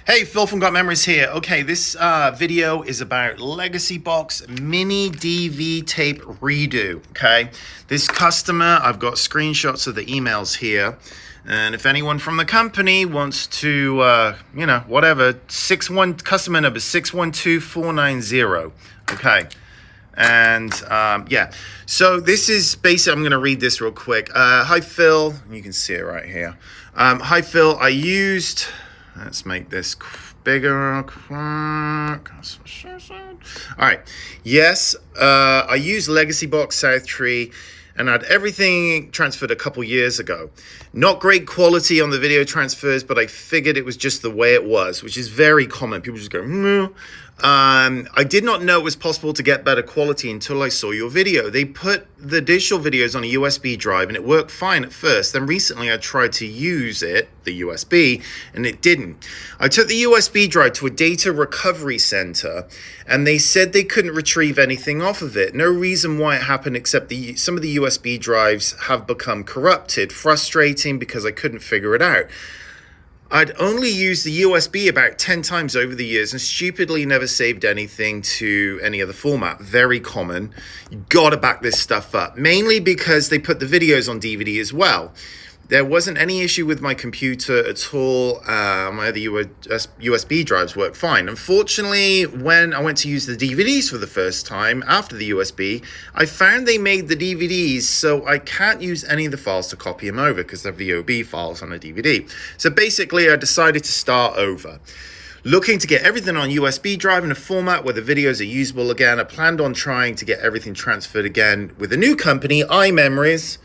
Hey, Phil from Got Memories here. Okay, this video is about Legacybox mini DV tape redo. Okay, this customer, I've got screenshots of the emails here, and if anyone from the company wants to, whatever, customer number 612490. Okay. And yeah, so this is basically, I'm going to read this real quick. Hi, Phil. You can see it right here. Hi, Phil. Let's make this bigger. All right. Yes, I used Legacybox South Tree and had everything transferred a couple years ago. Not great quality on the video transfers, but I figured it was just the way it was, which is very common. People just go, no. I did not know it was possible to get better quality until I saw your video. They put the digital videos on a USB drive and it worked fine at first. Then recently I tried to use it, the USB, and it didn't. I took the USB drive to a data recovery center and they said they couldn't retrieve anything off of it. No reason why it happened except some of the USB drives have become corrupted. Frustrating because I couldn't figure it out. I'd only used the USB about 10 times over the years and stupidly never saved anything to any other format. Very common. You gotta back this stuff up. Mainly because they put the videos on DVD as well. There wasn't any issue with my computer at all. My other USB drives work fine. Unfortunately, when I went to use the DVDs for the first time after the USB, I found they made the DVDs so I can't use any of the files to copy them over because they're VOB files on a DVD. So basically, I decided to start over. Looking to get everything on USB drive in a format where the videos are usable again. I planned on trying to get everything transferred again with a new company, iMemories.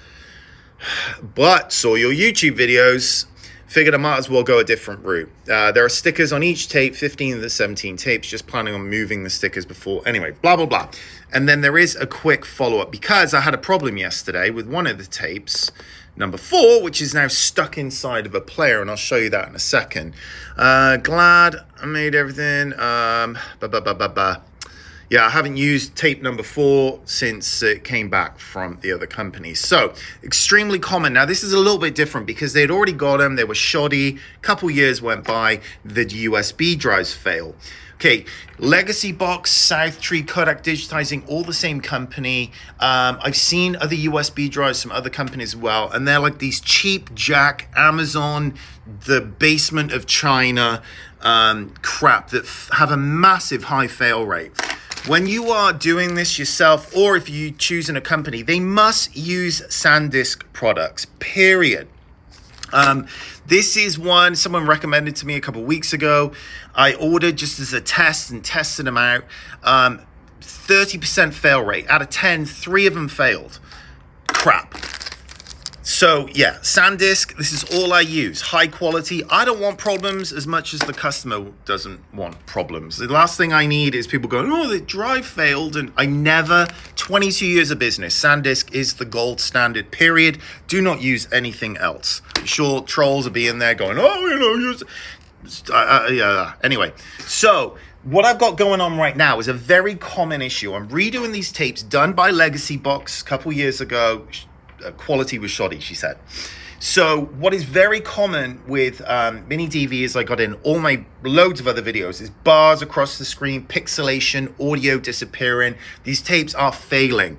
But saw your YouTube videos, figured I might as well go a different route. There are stickers on each tape, 15 of the 17 tapes, just planning on moving the stickers before. Anyway, blah, blah, blah. And then there is a quick follow-up because I had a problem yesterday with one of the tapes, number 4, which is now stuck inside of a player, and I'll show you that in a second. Glad I made everything. Yeah, I haven't used tape number 4 since it came back from the other company. So, extremely common. Now, this is a little bit different because they'd already got them. They were shoddy. A couple years went by. The USB drives fail. Okay, Legacybox, South Tree, Kodak Digitizing, all the same company. I've seen other USB drives from other companies as well, and they're like these cheap jack, Amazon, the basement of China crap that have a massive high fail rate. When you are doing this yourself, or if you choose in a company, they must use SanDisk products, period. This is one someone recommended to me a couple weeks ago. I ordered just as a test and tested them out. 30% fail rate. Out of 10, 3 of them failed. Crap. So yeah, SanDisk, this is all I use. High quality. I don't want problems as much as the customer doesn't want problems. The last thing I need is people going, oh, the drive failed. And I never, 22 years of business, SanDisk is the gold standard, period. Do not use anything else. I'm sure trolls will be in there going, oh, use yeah. Anyway, so what I've got going on right now is a very common issue. I'm redoing these tapes done by Legacybox a couple years ago. Quality was shoddy, she said. So what is very common with mini DV is I got in all my loads of other videos is bars across the screen, pixelation, audio disappearing. These tapes are failing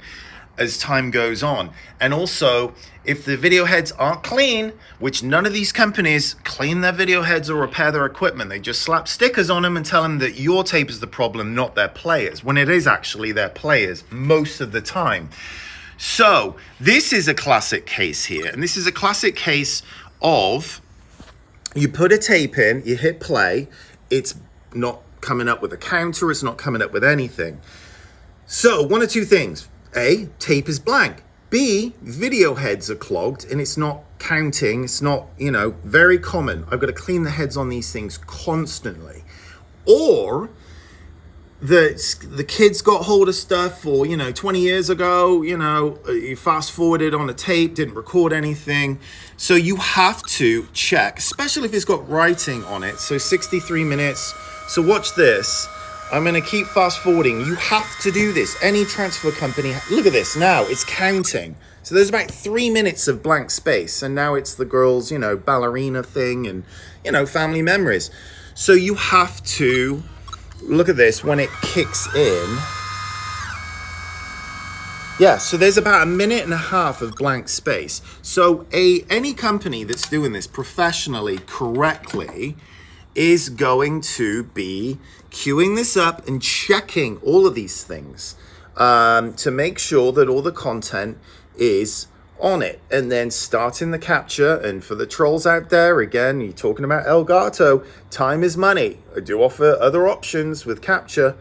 as time goes on. And also, if the video heads aren't clean, which none of these companies clean their video heads or repair their equipment, they just slap stickers on them and tell them that your tape is the problem, not their players, when it is actually their players most of the time. So this is a classic case here, and this is a classic case of you put a tape in, you hit play, it's not coming up with a counter, it's not coming up with anything. So one of two things. A, tape is blank. B, video heads are clogged and it's not counting, it's not, very common. I've got to clean the heads on these things constantly. Or the kids got hold of stuff or 20 years ago, you fast forwarded on a tape, didn't record anything. So you have to check, especially if it's got writing on it. So 63 minutes. So watch this. I'm going to keep fast forwarding. You have to do this. Any transfer company, look at this now, it's counting. So there's about 3 minutes of blank space, and now it's the girl's, ballerina thing and, family memories. So you have to look at this when it kicks in. Yeah, so there's about 1.5 minutes of blank space. So any company that's doing this professionally, correctly, is going to be queuing this up and checking all of these things to make sure that all the content is on it, and then starting the capture. And for the trolls out there, again, you're talking about Elgato, time is money. I do offer other options with capture.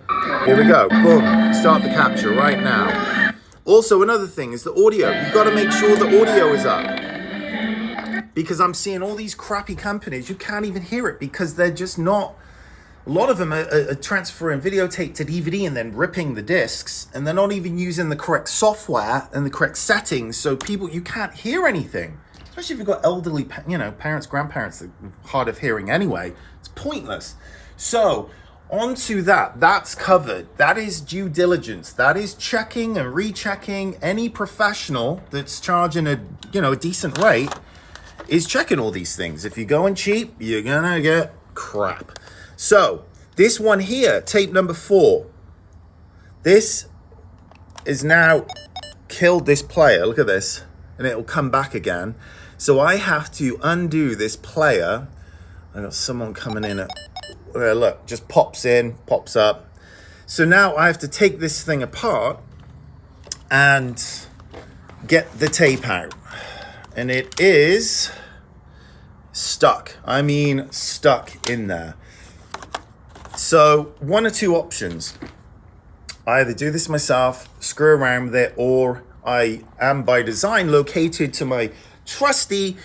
Here we go, boom, start the capture right now. Also, another thing is the audio. You've got to make sure the audio is up, because I'm seeing all these crappy companies, you can't even hear it because they're just not. A lot of them are transferring videotape to DVD and then ripping the discs, and they're not even using the correct software and the correct settings, so you can't hear anything. Especially if you've got elderly, parents, grandparents that are hard of hearing anyway. It's pointless. So, onto that's covered. That is due diligence. That is checking and rechecking. Any professional that's charging a decent rate is checking all these things. If you're going cheap, you're gonna get crap. So, this one here, tape number 4, this is now killed this player. Look at this. And it'll come back again. So I have to undo this player. I got someone coming in look, just pops in, pops up. So now I have to take this thing apart and get the tape out. And it is stuck. I mean, stuck in there. So one or two options. I either do this myself, screw around with it, or I am by design located to my trusty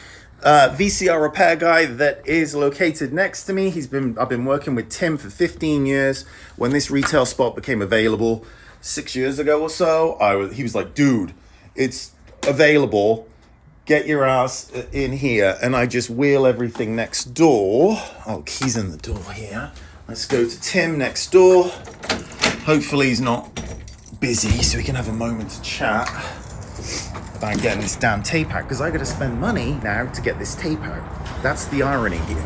VCR repair guy that is located next to me. I've been working with Tim for 15 years. When this retail spot became available 6 years ago or so, he was like, dude, it's available. Get your ass in here. And I just wheel everything next door. Oh, keys in the door here. Let's go to Tim next door. Hopefully he's not busy so we can have a moment to chat about getting this damn tape out, because I got to spend money now to get this tape out. That's the irony here.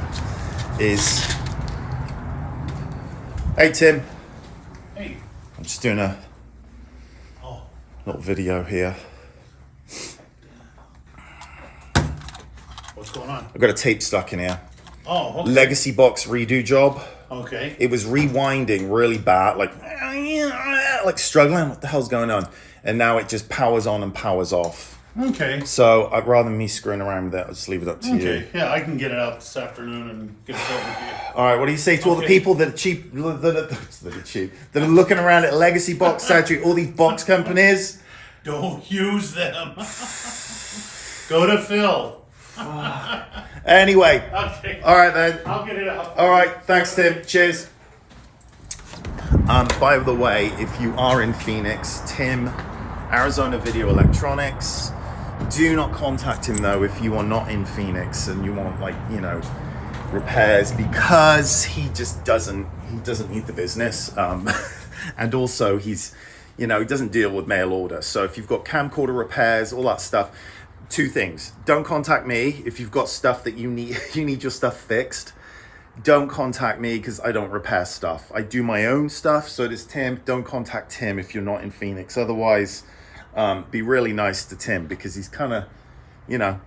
Hey Tim. Hey. I'm just doing a little video here. What's going on? I've got a tape stuck in here. Oh, okay. Legacybox redo job. Okay. It was rewinding really bad, like struggling. What the hell's going on? And now it just powers on and powers off. Okay. So rather than me screwing around with it, I'll just leave it up to you. Okay. Yeah, I can get it out this afternoon and get it over to you. All right. What do you say to all the people that are cheap, that are looking around at Legacybox, Saturday, all these box companies? Don't use them. Go to Phil. Anyway. Okay. All right then. I'll get it out. All right. Thanks, Tim. Cheers. By the way, if you are in Phoenix, Tim, Arizona Video Electronics, do not contact him though if you are not in Phoenix and you want repairs, because he just doesn't need the business. And also he doesn't deal with mail order. So if you've got camcorder repairs, all that stuff, two things. Don't contact me if you've got stuff that you need your stuff fixed. Don't contact me because I don't repair stuff. I do my own stuff, so does Tim. Don't contact Tim if you're not in Phoenix. Otherwise, be really nice to Tim, because he's kind of,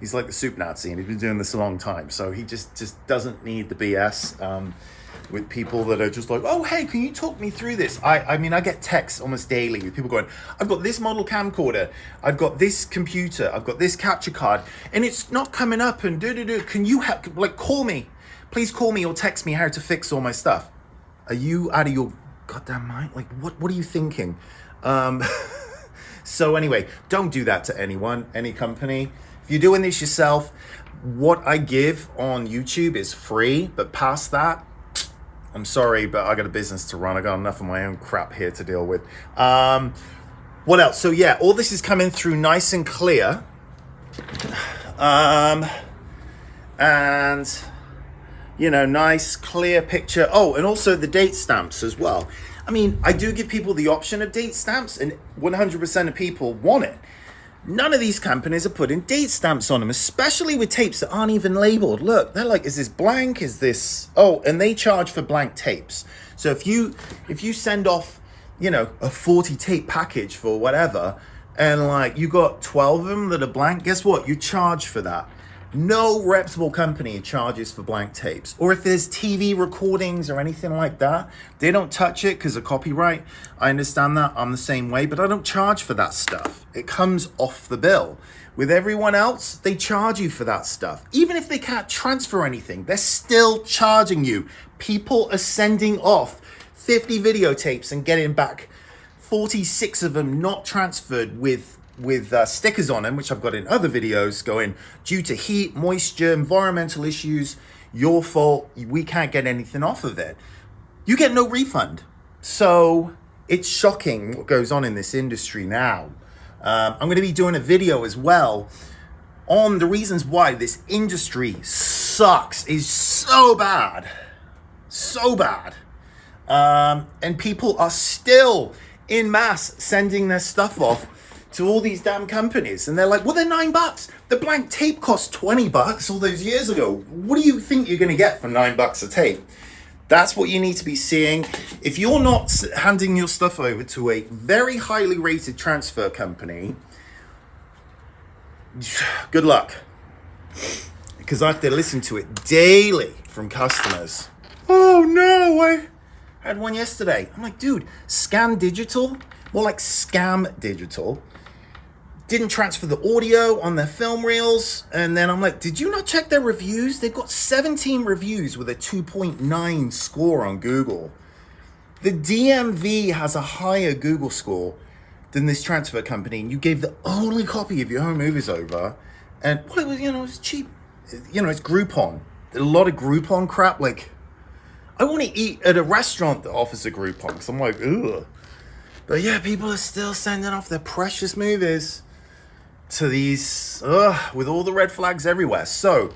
he's like the soup Nazi, and he's been doing this a long time. So he just doesn't need the BS with people that are just like, oh, hey, can you talk me through this? I mean, I get texts almost daily with people going, I've got this model camcorder, I've got this computer, I've got this capture card, and it's not coming up, and can you call me? Please call me or text me how to fix all my stuff. Are you out of your goddamn mind? What are you thinking? So anyway, don't do that to anyone, any company. If you're doing this yourself, what I give on YouTube is free, but past that, I'm sorry, but I got a business to run. I got enough of my own crap here to deal with. What else? So yeah, all this is coming through nice and clear. And nice, clear picture. Oh, and also the date stamps as well. I mean, I do give people the option of date stamps, and 100% of people want it. None of these companies are putting date stamps on them, especially with tapes that aren't even labeled. Look, they're like, is this blank? Is this... Oh, and they charge for blank tapes. So if you send off, a 40 tape package for whatever, and like you got 12 of them that are blank, guess what? You charge for that. No reputable company charges for blank tapes. Or if there's TV recordings or anything like that, they don't touch it because of copyright. I understand that. I'm the same way, but I don't charge for that stuff. It comes off the bill. With everyone else, they charge you for that stuff. Even if they can't transfer anything, they're still charging you. People are sending off 50 videotapes and getting back 46 of them not transferred with stickers on them, which I've got in other videos, going, due to heat, moisture, environmental issues, your fault, we can't get anything off of it. You get no refund. So it's shocking what goes on in this industry now. I'm going to be doing a video as well on the reasons why this industry sucks, is so bad. So bad. And people are still in mass sending their stuff off to all these damn companies, and they're like, well, they're $9. The blank tape cost $20 all those years ago. What do you think you're going to get for $9 a tape? That's what you need to be seeing. If you're not handing your stuff over to a very highly rated transfer company, good luck, because I have to listen to it daily from customers. Oh no, I had one yesterday. I'm like, dude, Scan Digital, more like Scam Digital, didn't transfer the audio on their film reels. And then I'm like, did you not check their reviews? They've got 17 reviews with a 2.9 score on Google. The DMV has a higher Google score than this transfer company, and you gave the only copy of your home movies over. And well, it was, it's cheap. It's Groupon. A lot of Groupon crap. Like, I want to eat at a restaurant that offers a Groupon, because I'm like, ugh. But yeah, people are still sending off their precious movies to these, with all the red flags everywhere. So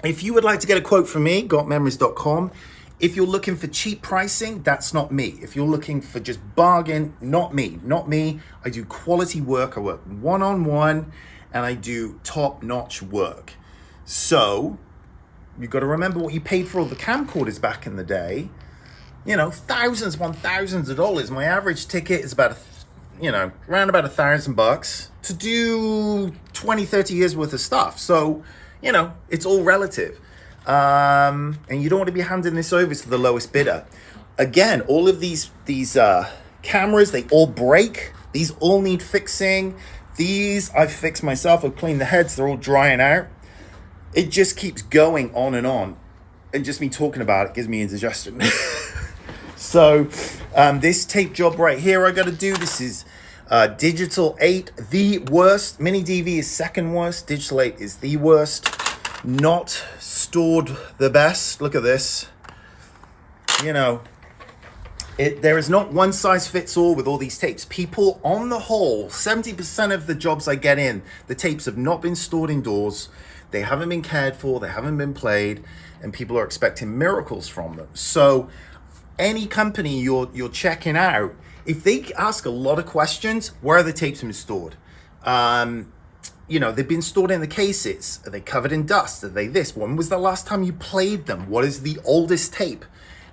if you would like to get a quote from me, gotmemories.com. If you're looking for cheap pricing, that's not me. If you're looking for just bargain, not me. I do quality work. I work one-on-one, and I do top-notch work. So you've got to remember what you paid for all the camcorders back in the day. Thousands upon thousands of dollars. My average ticket is about, around about $1,000 to do 20, 30 years worth of stuff. So, it's all relative. And you don't want to be handing this over to the lowest bidder. Again, all of these cameras, they all break. These all need fixing. These I've fixed myself. I've cleaned the heads. They're all drying out. It just keeps going on. And just me talking about it gives me indigestion. So this tape job right here I got to do. This is Digital 8, the worst. Mini DV is second worst. Digital 8 is the worst. Not stored the best. Look at this. There is not one size fits all with all these tapes. People, on the whole, 70% of the jobs I get in, the tapes have not been stored indoors. They haven't been cared for. They haven't been played. And people are expecting miracles from them. So any company you're checking out, if they ask a lot of questions, where are the tapes been stored? They've been stored in the cases. Are they covered in dust? Are they this? When was the last time you played them? What is the oldest tape?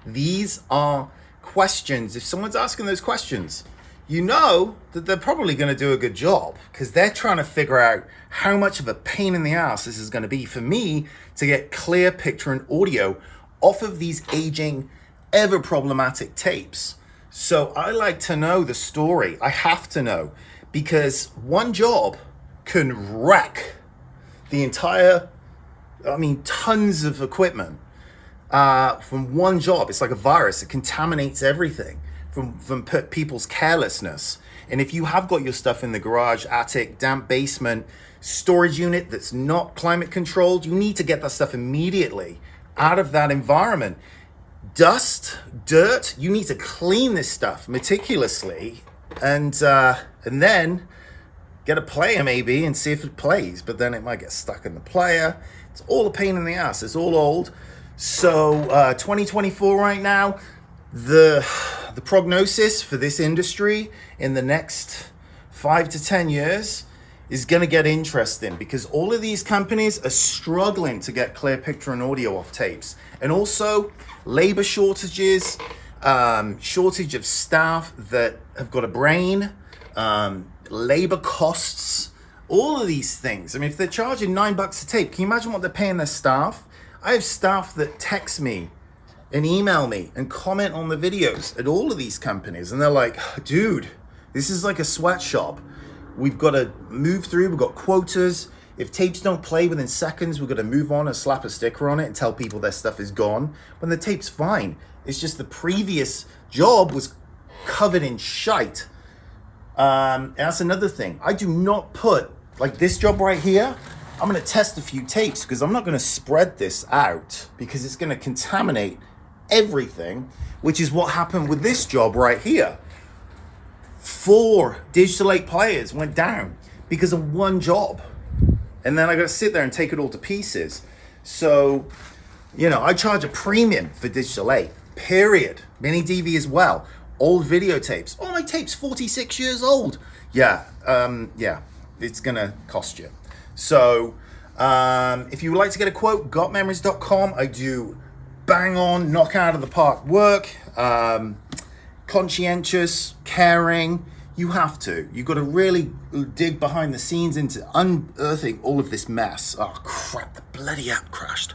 These are questions. If someone's asking those questions, that they're probably going to do a good job, because they're trying to figure out how much of a pain in the ass this is going to be for me to get clear picture and audio off of these aging, ever problematic tapes. So I like to know the story. I have to know, because one job can wreck the entire, tons of equipment from one job. It's like a virus. It contaminates everything from people's carelessness. And if you have got your stuff in the garage, attic, damp basement, storage unit that's not climate controlled, you need to get that stuff immediately out of that environment. Dust, dirt, you need to clean this stuff meticulously, and then get a player maybe and see if it plays, but then it might get stuck in the player. It's all a pain in the ass. It's all old. So 2024 right now, the prognosis for this industry in the next 5 to 10 years is going to get interesting because all of these companies are struggling to get clear picture and audio off tapes. And also labor shortages, shortage of staff that have got a brain, labor costs, all of these things. I mean, if they're charging $9 a tape, can you imagine what they're paying their staff? I have staff that text me and email me and comment on the videos at all of these companies. And they're like, dude, this is like a sweatshop. We've got to move through. We've got quotas. If tapes don't play within seconds, we've got to move on and slap a sticker on it and tell people their stuff is gone. When the tape's fine. It's just the previous job was covered in shite. And that's another thing. I do not put, like this job right here, I'm going to test a few tapes because I'm not going to spread this out because it's going to contaminate everything, which is what happened with this job right here. 4 Digital 8 players went down because of one job. And then I got to sit there and take it all to pieces. So, you know, I charge a premium for Digital 8, period. Mini DV as well. Old videotapes. Oh, my tape's 46 years old. Yeah, it's going to cost you. So, if you would like to get a quote, gotmemories.com. I do bang on, knock out of the park work. Conscientious, caring. You have to. You've got to really dig behind the scenes into unearthing all of this mess. Oh crap, the bloody app crashed.